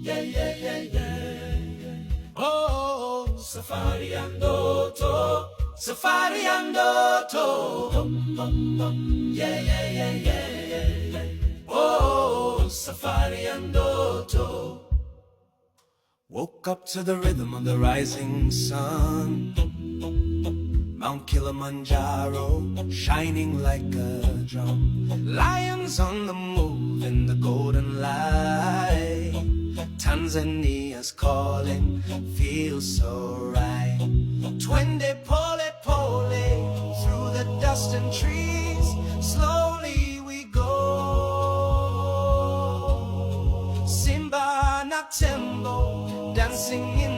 Yeah, yeah, yeah, yeah. Oh, safari ya ndoto, safari ya ndoto. Yeah, yeah, yeah, yeah, yeah. Oh, safari ya ndoto. Woke up to the rhythm of the rising sun. Mount Kilimanjaro, shining like a drum. Lions on the move in the golden light. Tanzania's calling, feels so right. Twende pole pole, through the dust and trees, slowly we go. Simba na tembo, dancing in